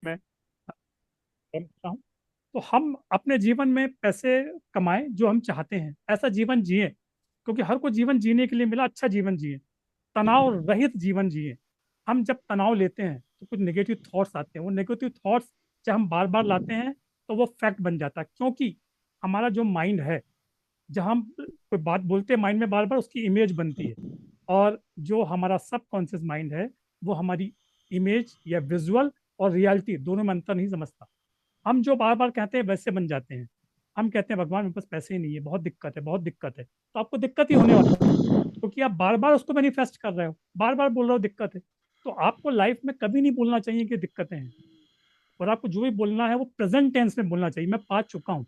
मैं करता हूँ। तो हम अपने जीवन में पैसे कमाएं जो हम चाहते हैं, ऐसा जीवन जिए, क्योंकि हर को जीवन जीने के लिए मिला, अच्छा जीवन जिए, तनाव रहित जीवन जिए। हम जब तनाव लेते हैं तो कुछ नेगेटिव थॉट्स आते हैं, वो नेगेटिव थॉट्स जब हम बार बार लाते हैं तो वो फैक्ट बन जाता है, क्योंकि हमारा जो माइंड है, जब हम कोई बात बोलते हैं माइंड में बार बार उसकी इमेज बनती है। और जो हमारा सबकॉन्शियस माइंड है, वो हमारी इमेज या विजुअल और रियलिटी दोनों में अंतर नहीं समझता। हम जो बार बार कहते हैं वैसे बन जाते हैं। हम कहते हैं भगवान मेरे पास पैसे ही नहीं है, बहुत दिक्कत है, बहुत दिक्कत है, तो आपको दिक्कत ही होने वाली है, क्योंकि आप बार बार उसको मैनिफेस्ट कर रहे हो, बार बार बोल रहे हो दिक्कत है। तो आपको लाइफ में कभी नहीं बोलना चाहिए कि दिक्कतें हैं, और आपको जो भी बोलना है वो प्रेजेंट टेंस में बोलना चाहिए, मैं पा चुका हूँ।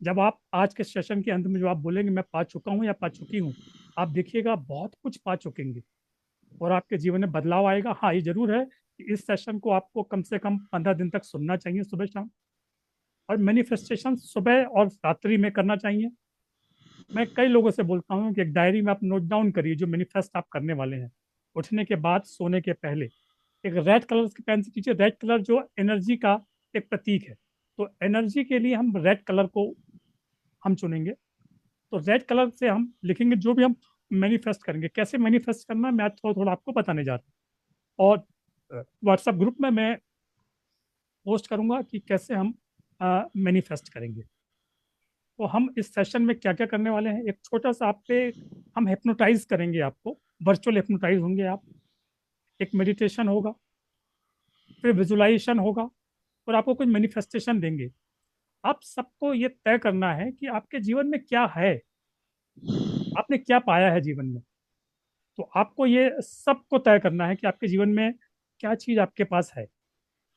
जब आप आज के सेशन के अंत में जो आप बोलेंगे मैं पा चुका हूँ या पा चुकी हूँ, आप देखिएगा बहुत कुछ पा चुकेंगे और आपके जीवन में बदलाव आएगा। हाँ, ये जरूर है कि इस सेशन को आपको कम से कम 15 दिन तक सुनना चाहिए, सुबह शाम। और मैनिफेस्टेशन सुबह और रात्रि में करना चाहिए। मैं कई लोगों से बोलता हूँ कि एक डायरी में आप नोट डाउन करिए जो मैनिफेस्ट आप करने वाले हैं। उठने के बाद, सोने के पहले एक रेड कलर की पेन से कीजिए। रेड कलर जो एनर्जी का एक प्रतीक है, तो एनर्जी के लिए हम रेड कलर को हम चुनेंगे। तो रेड कलर से हम लिखेंगे जो भी हम मैनिफेस्ट करेंगे। कैसे मैनिफेस्ट करना है मैं आज थोड़ा थोड़ा आपको बताने जा रहा हूँ। और व्हाट्सएप ग्रुप में मैं पोस्ट करूंगा कि कैसे हम मैनिफेस्ट करेंगे। तो हम इस सेशन में क्या क्या करने वाले हैं, एक छोटा सा आप पे हम हिप्नोटाइज करेंगे आपको। वर्चुअल हिप्नोटाइज होंगे आप। एक मेडिटेशन होगा, फिर विजुलाइजेशन होगा, और आपको कुछ मैनिफेस्टेशन देंगे। आप सबको ये तय करना है कि आपके जीवन में क्या है, आपने क्या पाया है जीवन में। तो आपको ये सबको तय करना है कि आपके जीवन में क्या चीज़ आपके पास है।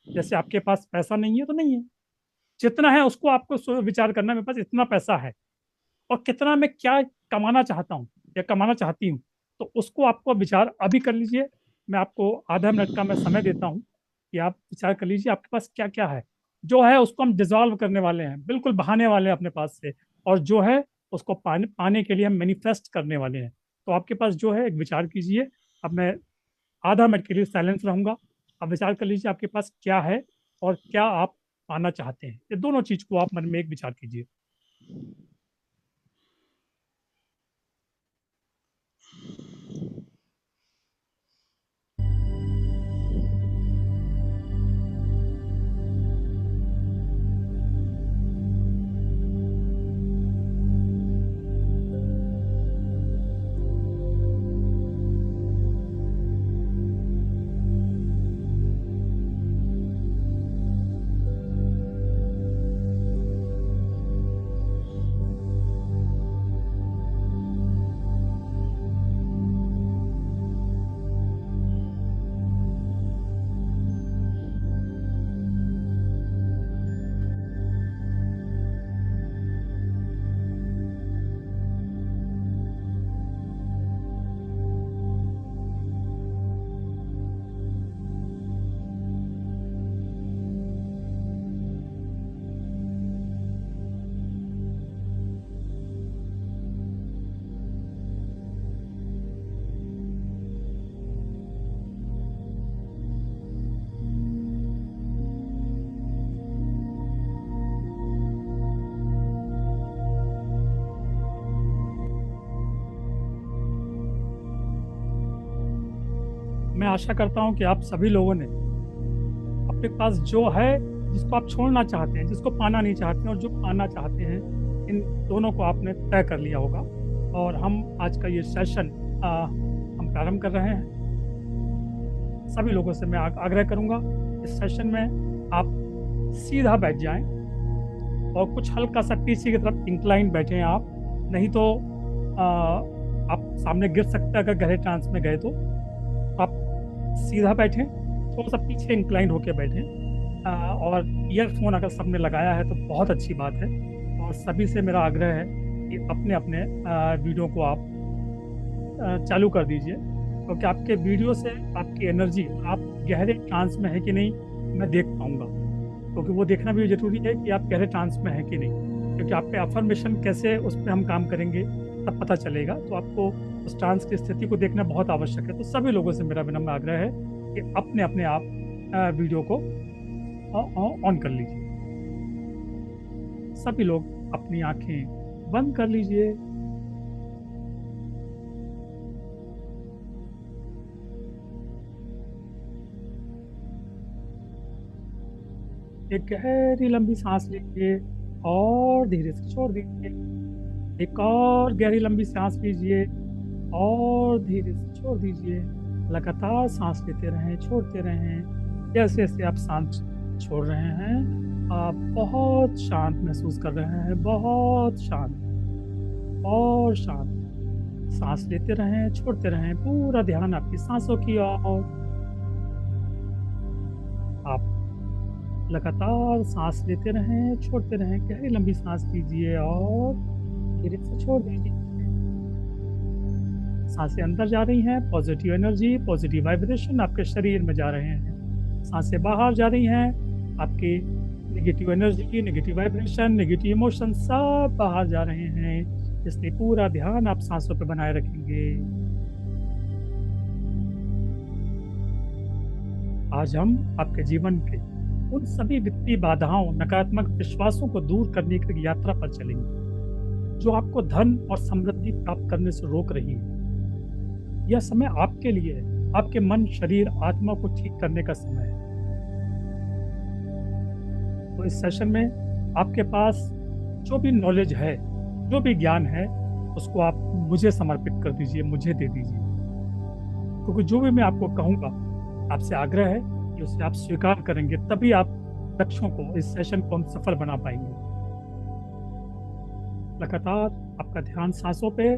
जैसे आपके पास पैसा नहीं है तो नहीं है, जितना है उसको आपको विचार करना है, मेरे पास इतना पैसा है और कितना मैं क्या कमाना चाहता हूँ या कमाना चाहती हूँ। तो उसको आपको विचार अभी कर लीजिए। मैं आपको आधा मिनट का मैं समय देता हूँ कि आप विचार कर लीजिए आपके पास क्या क्या है। जो है उसको हम डिजॉल्व करने वाले हैं, बिल्कुल बहाने वाले हैं अपने पास से। और जो है उसको पाने पाने के लिए हम मैनिफेस्ट करने वाले हैं। तो आपके पास जो है एक विचार कीजिए। अब मैं आधा मिनट के लिए साइलेंस रहूंगा। आप विचार कर लीजिए आपके पास क्या है और क्या आप पाना चाहते हैं। ये दोनों चीज को आप मन में एक विचार कीजिए। मैं आशा करता हूँ कि आप सभी लोगों ने अपने पास जो है, जिसको आप छोड़ना चाहते हैं, जिसको पाना नहीं चाहते हैं और जो पाना चाहते हैं, इन दोनों को आपने तय कर लिया होगा। और हम आज का ये सेशन हम प्रारंभ कर रहे हैं। सभी लोगों से मैं आग्रह करूंगा इस सेशन में आप सीधा बैठ जाएं और कुछ हल्का सा पीछे की तरफ इंक्लाइन बैठें आप। नहीं तो आ, आप सामने गिर सकते हैं अगर गहरे ट्रांस में गए तो। आप सीधा बैठें, थोड़ा सा पीछे इंक्लाइन होकर बैठें। और ईयरफोन अगर सबने लगाया है तो बहुत अच्छी बात है। और सभी से मेरा आग्रह है कि अपने अपने वीडियो को आप चालू कर दीजिए, क्योंकि आपके वीडियो से आपकी एनर्जी, आप गहरे ट्रांस में है कि नहीं मैं देख पाऊंगा। क्योंकि वो देखना भी जरूरी है कि आप गहरे ट्रांस में है कि नहीं, क्योंकि आपके अफर्मेशन कैसे उस पर हम काम करेंगे तब पता चलेगा। तो आपको उस ट्रांस की स्थिति को देखना बहुत आवश्यक है। तो सभी लोगों से मेरा विनम्र आग्रह है कि अपने अपने आप वीडियो को ऑन कर लीजिए। सभी लोग अपनी आंखें बंद कर लीजिए। एक गहरी लंबी सांस लीजिए और धीरे से छोड़ दीजिए। एक और गहरी लंबी सांस लीजिए और धीरे से छोड़ दीजिए। लगातार सांस लेते रहें, छोड़ते रहें। जैसे जैसे आप सांस छोड़ रहे हैं, आप बहुत शांत महसूस कर रहे हैं, बहुत शांत और शांत। सांस लेते रहें, छोड़ते रहें, पूरा ध्यान आपकी सांसों की ओर। आप लगातार सांस लेते रहें, छोड़ते रहें। गहरी लंबी सांस लीजिए और धीरे से छोड़ दीजिए। सांसें अंदर जा रही हैं, पॉजिटिव एनर्जी, पॉजिटिव वाइब्रेशन आपके शरीर में जा रहे हैं। सांसें बाहर जा रही हैं, आपके negative energy, negative vibration, negative emotion सब बाहर जा रहे हैं। इसलिए पूरा ध्यान आप सांसों पे बनाए रखेंगे। आज हम आपके जीवन के उन सभी वित्तीय बाधाओं, नकारात्मक विश्वासों को दूर करने की यात्रा पर चलेंगे जो आपको धन और समृद्धि प्राप्त करने से रोक रही है। यह समय आपके लिए है, आपके मन, शरीर, आत्मा को ठीक करने का समय है। तो इस सेशन में आपके पास जो भी नॉलेज है, जो भी ज्ञान है, उसको आप मुझे समर्पित कर दीजिए, मुझे दे दीजिए। क्योंकि जो भी मैं आपको कहूँगा, आपसे आग्रह है कि उसे आप स्वीकार करेंगे, तभी आप लक्ष्यों को, इस सेशन को हम सफल बना पाएंगे। लगातार आपका ध्यान सांसों पे,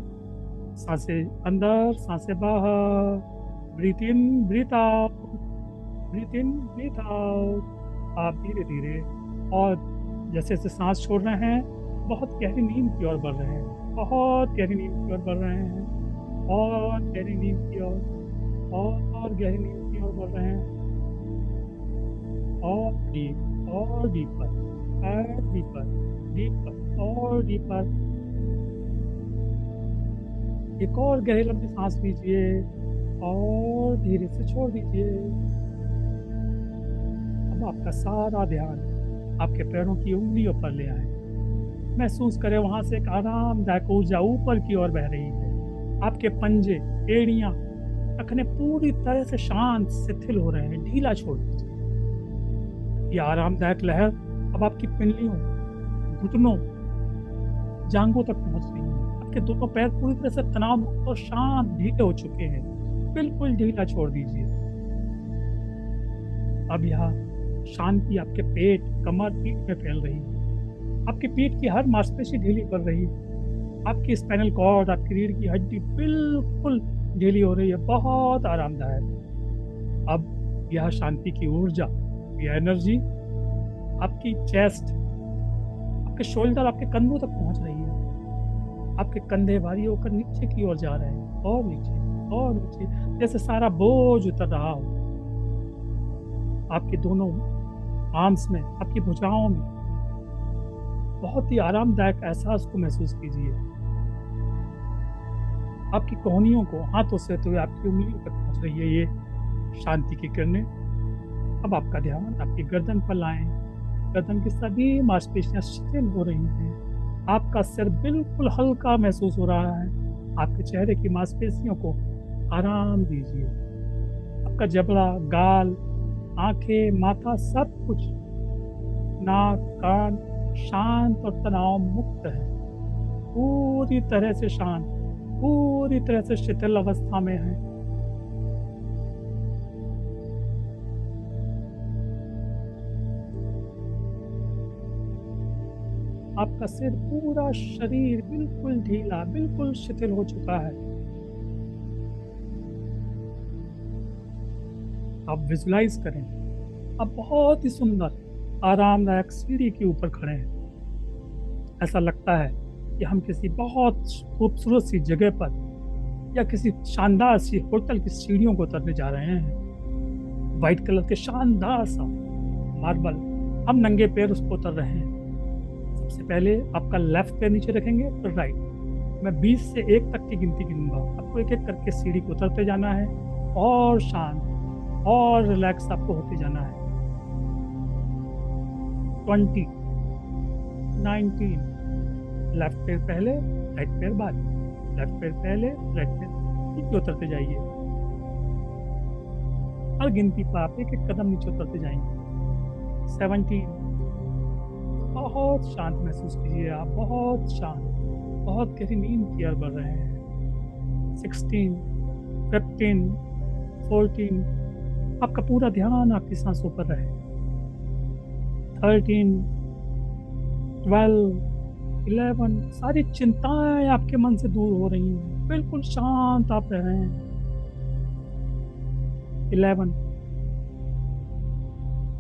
सांसें अंदर, सांसें बाहर। ब्रीथ इन, ब्रीथ आउट, ब्रीथ इन, ब्रीथ आउट। आप धीरे धीरे और जैसे जैसे सांस छोड़ रहे हैं, बहुत गहरी नींद की ओर बढ़ रहे हैं, बहुत गहरी नींद की ओर बढ़ रहे हैं, और गहरी नींद की ओर, और गहरी नींद की ओर बढ़ रहे हैं, और डीप, और डीपर, और डीपर, डीपर और डीपर। एक और गहरी लंबी सांस लीजिए और धीरे से छोड़ दीजिए। अब आपका सारा ध्यान आपके पैरों की उंगलियों पर ले आए। महसूस करें वहां से एक आरामदायक ऊर्जा ऊपर की ओर बह रही है। आपके पंजे, एड़ियां, टखने पूरी तरह से शांत, शिथिल हो रहे हैं। ढीला छोड़ दीजिए। ये आरामदायक लहर अब आपकी पिंडलियों, घुटनों, जांघों तक पहुंच रही है। आपके दोनों पैर पूरी तरह से तनाव मुक्त और शांत, ढीले हो चुके हैं। बिल्कुल ढीला छोड़ दीजिए। अब यह शांति आपके पेट, कमर, पीठ में फैल रही है। आपकी पीठ की हर मांसपेशी ढीली पड़ रही है। आपकी स्पाइनल कॉर्ड, आपकी रीढ़ की हड्डी बिल्कुल ढीली हो रही है। बहुत आरामदायक। अब यह शांति की ऊर्जा, यह एनर्जी आपकी चेस्ट, आपके शोल्डर, आपके कंधों तक पहुंच रही है। आपके कंधे भारी होकर नीचे की ओर जा रहे हैं, और नीचे, और नीचे, जैसे सारा बोझ उतर रहा हो। आपके दोनों आर्म्स में, आपकी भुजाओं में बहुत ही आरामदायक एहसास को महसूस कीजिए। आपकी कोहनियों को हाथों से तो आपकी उंगलियों तक पहुंच रही है ये शांति की किरणें। अब आपका ध्यान आपकी गर्दन पर लाएं। गर्दन की सभी मांसपेशियां शिथिल हो रही हैं। आपका सिर बिल्कुल हल्का महसूस हो रहा है। आपके चेहरे की मांसपेशियों को आराम दीजिए। आपका जबड़ा, गाल, आंखें, माथा, सब कुछ, नाक, कान शांत और तनाव मुक्त है। पूरी तरह से शांत, पूरी तरह से शिथिल अवस्था में है। आपका सिर, पूरा शरीर बिल्कुल ढीला, बिल्कुल शिथिल हो चुका है। आप विजुलाइज करें, आप बहुत ही सुंदर, आरामदायक सीढ़ी के ऊपर खड़े हैं। ऐसा लगता है कि हम किसी बहुत खूबसूरत सी जगह पर या किसी शानदार सी होटल की सीढ़ियों को उतरने जा रहे हैं। वाइट कलर के शानदार सा मार्बल, हम नंगे पैर उस पर उतर रहे हैं। सबसे पहले आपका लेफ्ट पैर नीचे रखेंगे, फिर राइट। मैं 20 से 1 तक की गिनती गिनूंगा। आपको एक एक करके सीढ़ी को उतरते जाना है, और शांत, और रिलैक्स आपको होते जाना है। 20, 19, लेफ्ट पैर पहले, राइट पैर बाद, लेफ्ट पैर पहले, राइट पैर, नीचे उतरते जाइए। हर गिनती पर आप एक एक कदम नीचे उतरते जाएंगे। 17, बहुत शांत महसूस कीजिए आप, बहुत शांत, बहुत गहरी नींद की ओर बढ़ रहे हैं। 16, 15, 14, आपका पूरा ध्यान आपकी सांसों पर रहे। 13, 12, 11, सारी चिंताएं आपके मन से दूर हो रही हैं, बिल्कुल शांत आप रह रहे हैं। 11,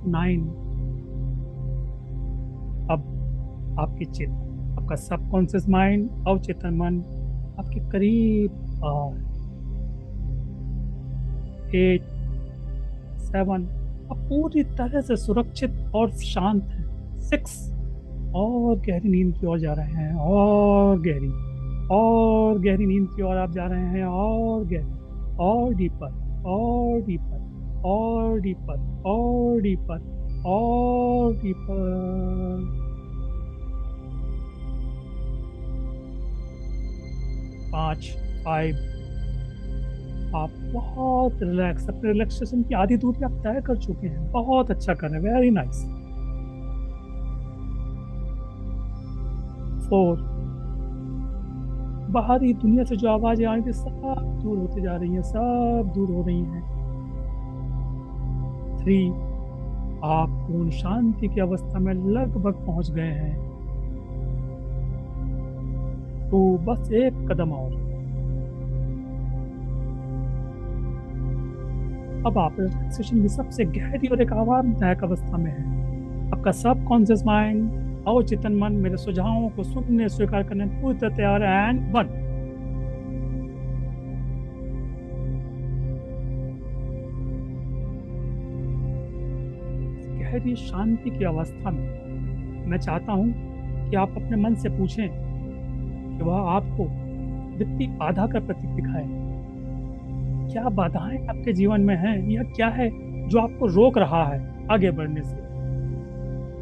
9, अब आपकी आपका सबकॉन्शियस माइंड, अवचेतन मन आपके करीब आ 8, 7, अब पूरी तरह से सुरक्षित और शांत है। 6, और गहरी नींद की ओर जा रहे हैं, और गहरी नींद की ओर आप जा रहे हैं, और गहरी, और डीपर, और डीपर, और डीपर, और डीपर, और डीपर। 5, 5, आप बहुत रिलैक्स, अपने रिलैक्सेशन की आधी दूरी आप तय कर चुके हैं, बहुत अच्छा कर रहे हैं, वेरी नाइस। 4, बाहरी दुनिया से जो आवाजें आ रही थी सब दूर होती जा रही हैं, सब दूर हो रही हैं। 3, आप पूर्ण शांति की अवस्था में लगभग पहुंच गए हैं। तो बस एक कदम और। अब आप रिलैक्सेशन की सबसे गहरी और एक आरामदायक अवस्था में हैं। आपका सब कॉन्शियस माइंड और चेतन मन मेरे सुझावों को सुनने स्वीकार करने पूरी तरह तैयार है। एंड 1, गहरी शांति की अवस्था में मैं चाहता हूं कि आप अपने मन से पूछें कि वह आपको वित्तीय बाधा का प्रतीक दिखाए। क्या बाधाएं आपके जीवन में हैं, या क्या है जो आपको रोक रहा है आगे बढ़ने से?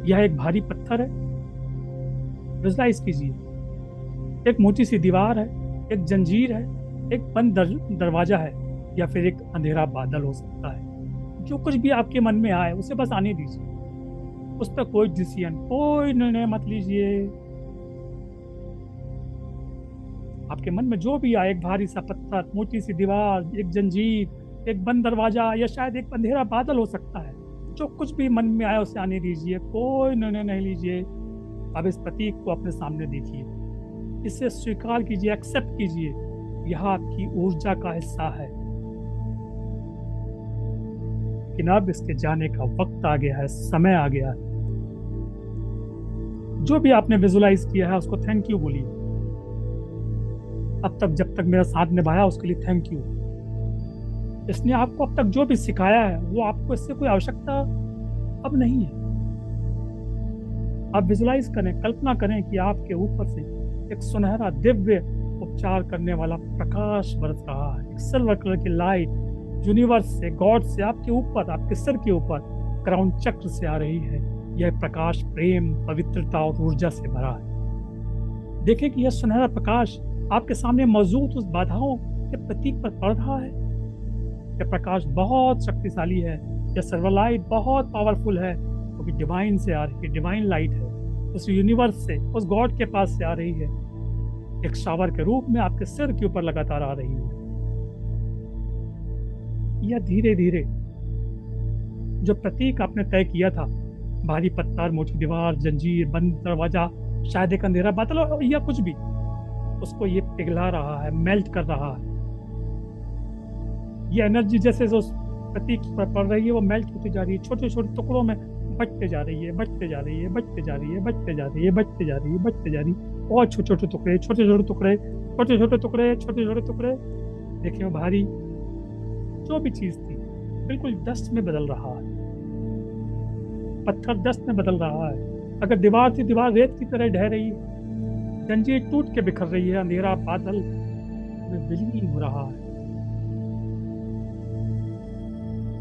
यह एक भारी पत्थर है, विजुलाइज कीजिए। एक मोटी सी दीवार है, एक जंजीर है, एक बंद दरवाजा है, या फिर एक अंधेरा बादल हो सकता है। जो कुछ भी आपके मन में आए उसे बस आने दीजिए, उस पर कोई डिसीजन, कोई निर्णय मत लीजिए। आपके मन में जो भी आए, एक भारी सा पत्थर, मोटी सी दीवार, एक जंजीर, एक बंद दरवाजा, या शायद एक अंधेरा बादल हो सकता है। जो कुछ भी मन में आया उसे आने दीजिए, कोई निर्णय नहीं लीजिए। अब इस प्रतीक को अपने सामने देखिए, इसे स्वीकार कीजिए, एक्सेप्ट कीजिए। यह आपकी ऊर्जा का हिस्सा है, लेकिन अब इसके जाने का वक्त आ गया है, समय आ गया है। जो भी आपने विजुलाइज किया है उसको थैंक यू बोलिए। अब तक जब तक मेरा साथ निभाया उसके लिए थैंक यू। इसने आपको अब तक जो भी सिखाया है वो आपको इससे कोई आवश्यकता अब नहीं है। आप विजुलाइज करें, कल्पना करें कि आपके ऊपर से एक सुनहरा दिव्य उपचार करने वाला प्रकाश बरस रहा है। एक सिल्वर कलर की लाइट यूनिवर्स से, गॉड से आपके ऊपर, आपके सिर के ऊपर क्राउन चक्र से आ रही है। यह प्रकाश प्रेम, पवित्रता और ऊर्जा से भरा है। देखें कि यह सुनहरा प्रकाश आपके सामने मौजूद उस बाधाओं के प्रतीक पर पड़ रहा है। यह प्रकाश बहुत शक्तिशाली है, यह सिल्वर लाइट बहुत पावरफुल है, क्योंकि डिवाइन से आ रही है, डिवाइन लाइट है, उस यूनिवर्स से, उस गॉड के पास से आ रही है। एक शावर के रूप में आपके सिर के ऊपर लगातार आ रही है। यह धीरे धीरे जो प्रतीक आपने तय किया था, भारी पत्थर, मोटी दीवार, जंजीर, बंद दरवाजा, शायद एक अंधेरा बादल या कुछ भी, उसको ये पिघला रहा है, मेल्ट कर रहा है। ये एनर्जी जैसे जो प्रतीक पर पड़ रही है वो मेल्ट होती जा रही है, छोटे छोटे टुकड़ों में बटते जा रही है, बटते जा रही है, बटते जा रही है, बटते जा रही है, बटते जा रही है, बटते जा रही है, और छोटे छोटे टुकड़े, छोटे छोटे टुकड़े, छोटे छोटे टुकड़े, छोटे छोटे टुकड़े। देखिए भारी जो भी चीज थी बिल्कुल डस्ट में बदल रहा है, पत्थर डस्ट में बदल रहा है। अगर दीवार थी, दीवार रेत की तरह ढह रही है, जंजीर टूट के बिखर रही है, अंधेरा बादल में विलीन हो रहा है।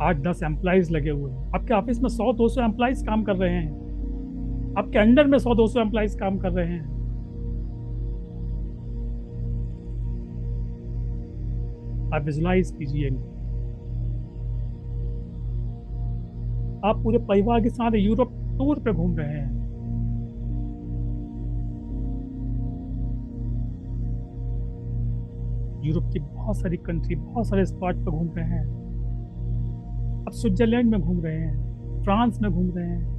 8-10 एम्प्लॉयज लगे हुए हैं, आपके ऑफिस में 100-200 एम्प्लॉयज काम कर रहे हैं, आपके अंडर में 100-200 एम्प्लॉयज काम कर रहे हैं। आप विजुलाइज कीजिए, आप पूरे परिवार के साथ यूरोप टूर पे घूम रहे हैं। यूरोप की बहुत सारी कंट्री, बहुत सारे स्पॉट पे घूम रहे हैं। आप स्विट्जरलैंड में घूम रहे हैं, फ्रांस में घूम रहे हैं।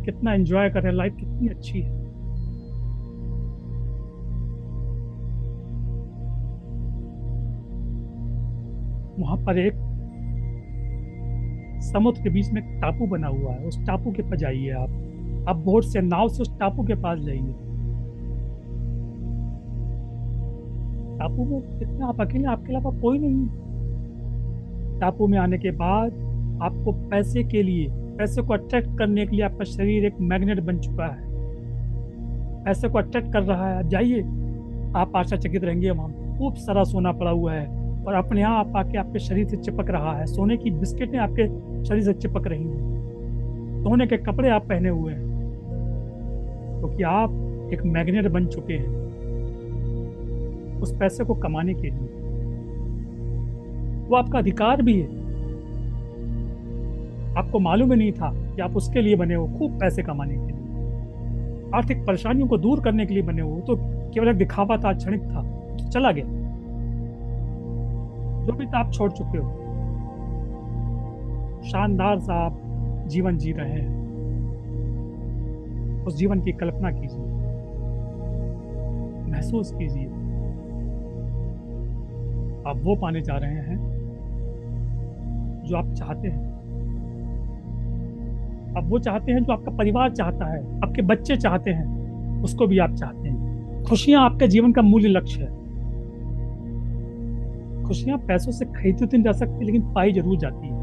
कितना एंजॉय कर रहे हैं, लाइफ कितनी अच्छी है। वहां पर एक समुद्र के बीच में एक टापू बना हुआ है, उस टापू के पास जाइए आप बोट से, नाव से उस टापू के पास जाइए। टापू में इतना आप अकेले, आपके अलावा कोई नहीं है। टापू में आने के बाद आपको पैसे के लिए, पैसे को अट्रैक्ट करने के लिए आपका शरीर एक मैग्नेट बन चुका है, पैसे को अट्रैक्ट कर रहा है। आप जाइए, आप आश्चर्यचकित रहेंगे, वहां खूब सारा सोना पड़ा हुआ है और अपने आप आके आपके शरीर से चिपक रहा है। सोने की बिस्किटें आपके शरीर से चिपक रही हैं, सोने के कपड़े आप पहने हुए हैं, क्योंकि आप एक मैग्नेट बन चुके हैं उस पैसे को कमाने के लिए। वो आपका अधिकार भी है, आपको मालूम ही नहीं था कि आप उसके लिए बने हो, खूब पैसे कमाने के लिए, आर्थिक परेशानियों को दूर करने के लिए बने हो। तो केवल एक दिखावा था, क्षणिक था, तो चला गया। जो भी था आप छोड़ चुके हो। शानदार सा आप जीवन जी रहे हैं, उस जीवन की कल्पना कीजिए, महसूस कीजिए। आप वो पाने जा रहे हैं जो आप चाहते हैं। आप वो चाहते हैं जो आपका परिवार चाहता है, आपके बच्चे चाहते हैं, उसको भी आप चाहते हैं। खुशियां आपके जीवन का मूल्य लक्ष्य है। खुशियां पैसों से खरीदी तो नहीं जा सकती, लेकिन पाई जरूर जाती है।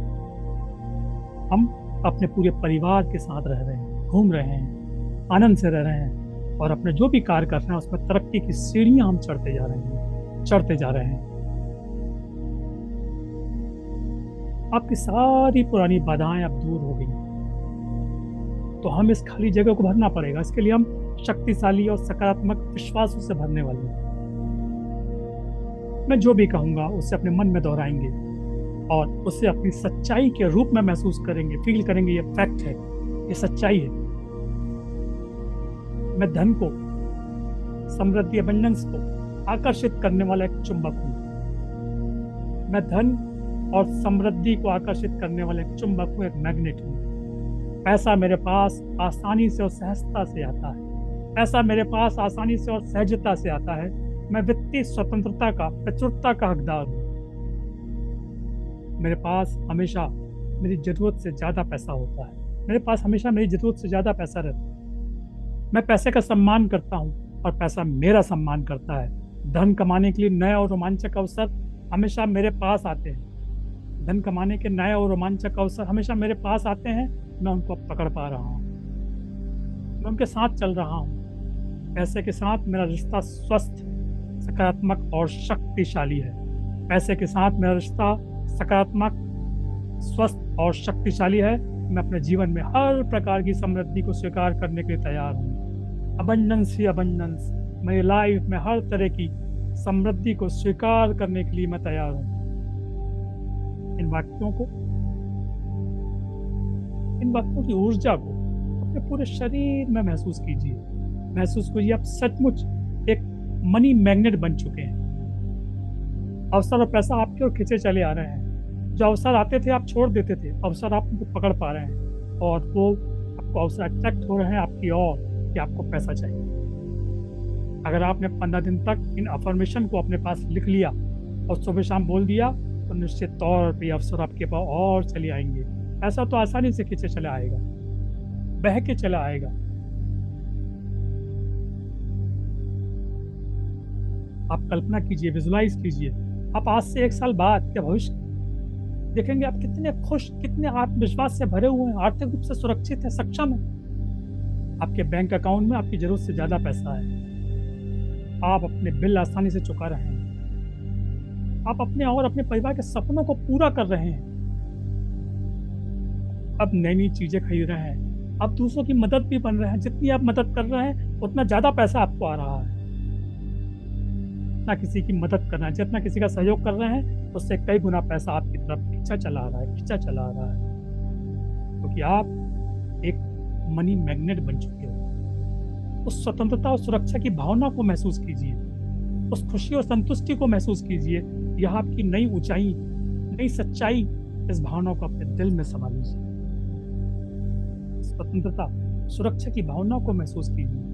हम अपने पूरे परिवार के साथ रह रहे हैं, घूम रहे हैं, आनंद से रह रहे हैं, और अपने जो भी कार्य कर रहे हैं उसमें तरक्की की सीढ़ियां हम चढ़ते जा रहे हैं, चढ़ते जा रहे हैं। आपकी सारी पुरानी बाधाएं अब दूर हो गई, तो हम इस खाली जगह को भरना पड़ेगा। इसके लिए हम शक्तिशाली और सकारात्मक विश्वासों से भरने वाले हैं। मैं जो भी कहूंगा उसे अपने मन में दोहराएंगे और उसे अपनी सच्चाई के रूप में महसूस करेंगे, फील करेंगे। ये फैक्ट है, ये सच्चाई है। मैं धन को, समृद्धि, अबंडेंस को आकर्षित करने वाला एक चुंबक हूँ। मैं धन और समृद्धि को आकर्षित करने वाला एक चुंबक हूँ, एक मैग्नेट हूँ। पैसा मेरे पास आसानी से और सहजता से आता है। पैसा मेरे पास आसानी से और सहजता से आता है। मैं वित्तीय स्वतंत्रता का, प्रचुरता का हकदार हूँ। मेरे पास हमेशा मेरी जरूरत से ज्यादा पैसा होता है। मेरे पास हमेशा मेरी जरूरत से ज्यादा पैसा रहता है। मैं पैसे का सम्मान करता हूँ और पैसा मेरा सम्मान करता है। धन कमाने के लिए नए और रोमांचक अवसर हमेशा मेरे पास आते हैं। धन कमाने के नए और रोमांचक अवसर हमेशा मेरे पास आते हैं। मैं उनको पकड़ पा रहा हूँ, मैं उनके साथ चल रहा हूँ। पैसे के साथ मेरा रिश्ता स्वस्थ, सकारात्मक और शक्तिशाली है। पैसे के साथ मेरा रिश्ता सकारात्मक, स्वस्थ और शक्तिशाली है। मैं अपने जीवन में हर प्रकार की समृद्धि को स्वीकार करने के लिए तैयार हूँ। अबंडेंस ही अबंडेंस, मेरी लाइफ में हर तरह की समृद्धि को स्वीकार करने के लिए मैं तैयार हूँ। इन वाक्यों की ऊर्जा को अपने पूरे शरीर में महसूस कीजिए। महसूस कीजिए आप सचमुच एक मनी मैग्नेट बन चुके हैं। अवसर और पैसा आपकी ओर खींचे चले आ रहे हैं। जो अवसर आते थे आप छोड़ देते थे, अवसर आप उनको पकड़ पा रहे हैं, और वो आपको अवसर अट्रैक्ट हो रहे हैं आपकी ओर कि आपको पैसा चाहिए। अगर आपने 15 दिन तक इन अफर्मेशन को अपने पास लिख लिया और सुबह शाम बोल दिया, तो निश्चित तौर पे अवसर आपके पास और चले आएंगे। ऐसा तो आसानी से खींचे चला आएगा, बह के चला आएगा। आप कल्पना कीजिए, विजुलाइज कीजिए, आप आज से 1 साल बाद या भविष्य देखेंगे आप कितने खुश, कितने आत्मविश्वास से भरे हुए हैं, आर्थिक रूप से सुरक्षित है, सक्षम है। आपके बैंक अकाउंट में आपकी जरूरत से ज्यादा पैसा है। आप अपने बिल आसानी से चुका रहे हैं। आप अपने और अपने परिवार के सपनों को पूरा कर रहे हैं। अब नई नई चीजें खरीद रहे हैं, अब दूसरों की मदद भी बन रहे हैं। जितनी आप मदद कर रहे हैं उतना ज्यादा पैसा आपको आ रहा है। ना किसी की मदद करना है, जितना किसी का सहयोग कर रहे हैं उससे कई गुना पैसा आपकी तरफ खींचा चला आ रहा है, खींचा चला आ रहा है। क्योंकि आप एक मनी मैग्नेट बन चुके हो। उस स्वतंत्रता और सुरक्षा की भावना को महसूस कीजिए, उस खुशी और संतुष्टि को महसूस कीजिए। यह आपकी नई ऊंचाई, नई सच्चाई। इस भावना को अपने दिल में समा लीजिए। स्वतंत्रता, सुरक्षा की भावना को महसूस कीजिए,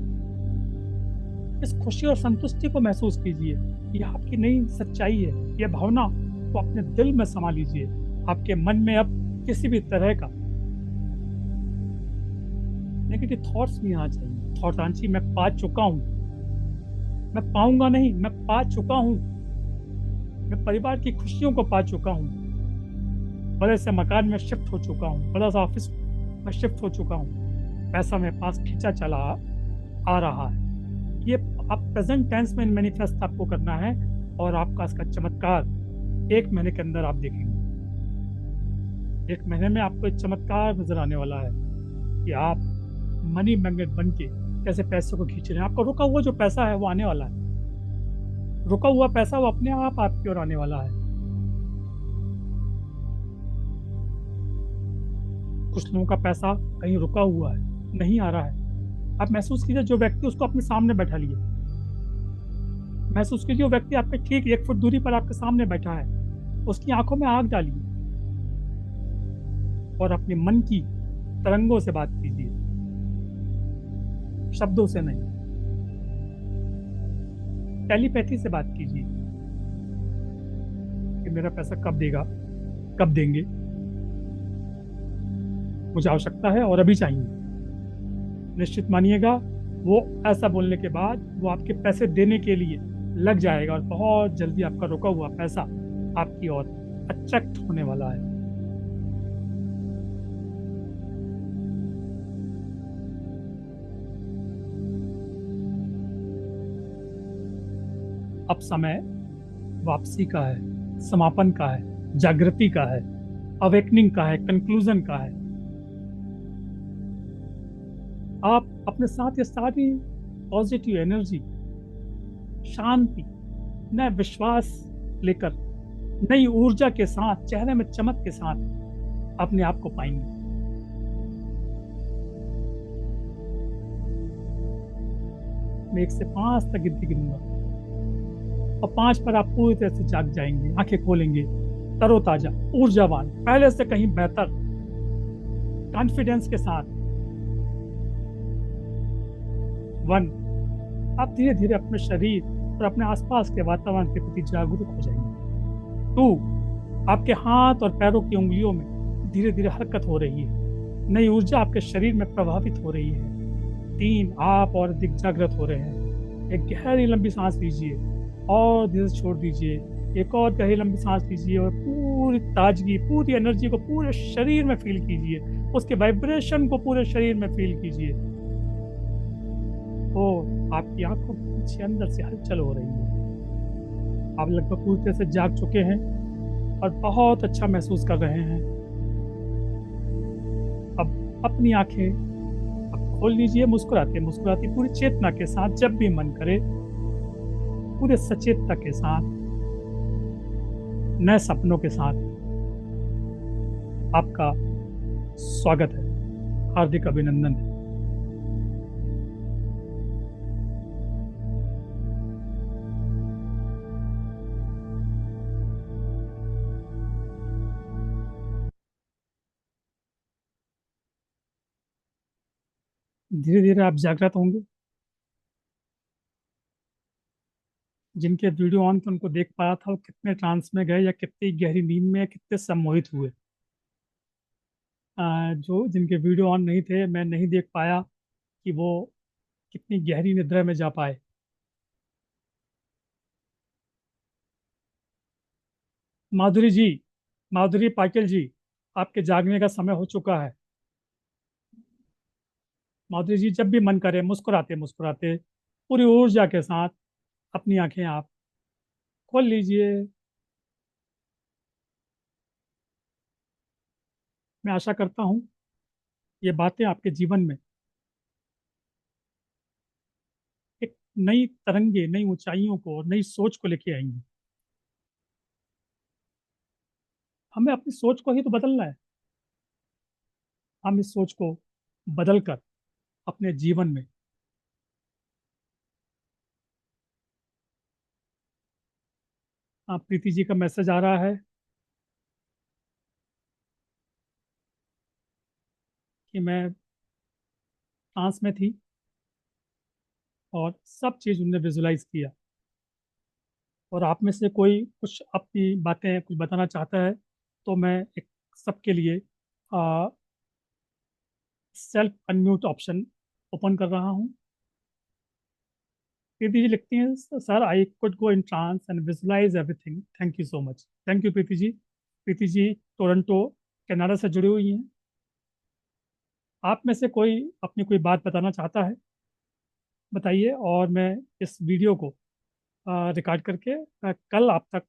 इस खुशी और संतुष्टि को महसूस कीजिए। यह आपकी नई सच्चाई है। यह भावना को अपने दिल में समा लीजिए। आपके मन में अब किसी भी तरह का नेगेटिव थॉट्स नहीं आना चाहिए। थॉट आना चाहिए, मैं पा चुका हूँ, मैं पाऊंगा नहीं, मैं पा चुका हूँ। मैं परिवार की खुशियों को पा चुका हूँ। बड़े से मकान में शिफ्ट हो चुका हूँ, बड़ा सा ऑफिस में शिफ्ट हो चुका हूँ। पैसा मेरे पास खींचा चला आ रहा है। ये आप प्रेजेंट टेंस में मैनिफेस्ट आपको करना है। और आपका इसका चमत्कार 1 महीने के अंदर आप देखेंगे। 1 महीने में आपको एक चमत्कार नजर आने वाला है कि आप मनी मैग्नेट बन के कैसे पैसे को खींच रहे हैं। आपका रुका हुआ जो पैसा है वो आने वाला है। रुका हुआ पैसा वो अपने आप आपकी ओर आने वाला है। कुछ लोगों का पैसा कहीं रुका हुआ है, नहीं आ रहा है। आप महसूस कीजिए, जो व्यक्ति उसको अपने सामने बैठा लिए। महसूस कीजिए वो व्यक्ति आपके ठीक 1 फुट दूरी पर आपके सामने बैठा है। उसकी आंखों में आग डालिए और अपने मन की तरंगों से बात कीजिए, शब्दों से नहीं। टेलीपैथी से बात कीजिए कि मेरा पैसा कब देगा, कब देंगे, मुझे आवश्यकता है और अभी चाहिए। निश्चित मानिएगा, वो ऐसा बोलने के बाद वो आपके पैसे देने के लिए लग जाएगा और बहुत जल्दी आपका रुका हुआ पैसा आपकी ओर अट्रैक्ट होने वाला है। अब समय वापसी का है, समापन का है, जागृति का है, अवेकनिंग का है, कंक्लूजन का है। आप अपने साथ ये सारी पॉजिटिव एनर्जी, शांति, नए विश्वास लेकर, नई ऊर्जा के साथ, चेहरे में चमक के साथ अपने आप को पाएंगे। मैं 1 से 5 तक गिनती गिनूंगा और 5 पर आप पूरी तरह से जाग जाएंगे, आंखें खोलेंगे, तरोताजा, ऊर्जावान, पहले से कहीं बेहतर, कॉन्फिडेंस के साथ। 1, आप धीरे धीरे अपने शरीर और अपने आसपास के वातावरण के प्रति जागरूक हो जाएंगे। 2, आपके हाथ और पैरों की उंगलियों में धीरे धीरे हरकत हो रही है, नई ऊर्जा आपके शरीर में प्रभावित हो रही है। 3, आप और अधिक जागृत हो रहे हैं। एक गहरी लंबी सांस लीजिए और धीरे से छोड़ दीजिए। एक और गहरी लंबी सांस लीजिए और पूरी ताजगी, पूरी एनर्जी को पूरे शरीर में फील कीजिए। उसके वाइब्रेशन को पूरे शरीर में फील कीजिए। और आपकी आंखों के पीछे अंदर से हलचल हो रही है। आप लगभग पूरी तरह से जाग चुके हैं और बहुत अच्छा महसूस कर रहे हैं। अब अपनी आंखें अब खोल लीजिए, मुस्कुराते मुस्कुराते पूरी चेतना के साथ। जब भी मन करे पूरे सचेतता के साथ, नए सपनों के साथ आपका स्वागत है, हार्दिक अभिनंदन है। धीरे धीरे आप जागृत होंगे। जिनके वीडियो ऑन थे उनको देख पाया था वो कितने ट्रांस में गए या कितनी गहरी नींद में या कितने सम्मोहित हुए। जो जिनके वीडियो ऑन नहीं थे, मैं नहीं देख पाया कि वो कितनी गहरी निद्रा में जा पाए। माधुरी जी, माधुरी पाटिल जी, आपके जागने का समय हो चुका है। माधुरी जी, जब भी मन करे मुस्कुराते मुस्कुराते पूरी ऊर्जा के साथ अपनी आंखें आप खोल लीजिए मैं आशा करता हूँ ये बातें आपके जीवन में एक नई तरंगे, नई ऊंचाइयों को और नई सोच को लेके आएंगी। हमें अपनी सोच को ही तो बदलना है। हम इस सोच को बदल कर अपने जीवन में, प्रीति जी का मैसेज आ रहा है कि मैं फ्रांस में थी और सब चीज़ उनने विजुलाइज किया। और आप में से कोई कुछ अपनी बातें कुछ बताना चाहता है तो मैं एक सबके लिए सेल्फ अनम्यूट ऑप्शन ओपन कर रहा हूँ। प्रीति जी लिखती हैं, sir I could go in trance and visualise everything, thank you so much. Thank you Preeti ji. Preeti ji Toronto Canada से जुड़ी हुई हैं। आप में से कोई अपनी कोई बात बताना चाहता है, बताइए, और मैं इस वीडियो को रिकॉर्ड करके कल आप तक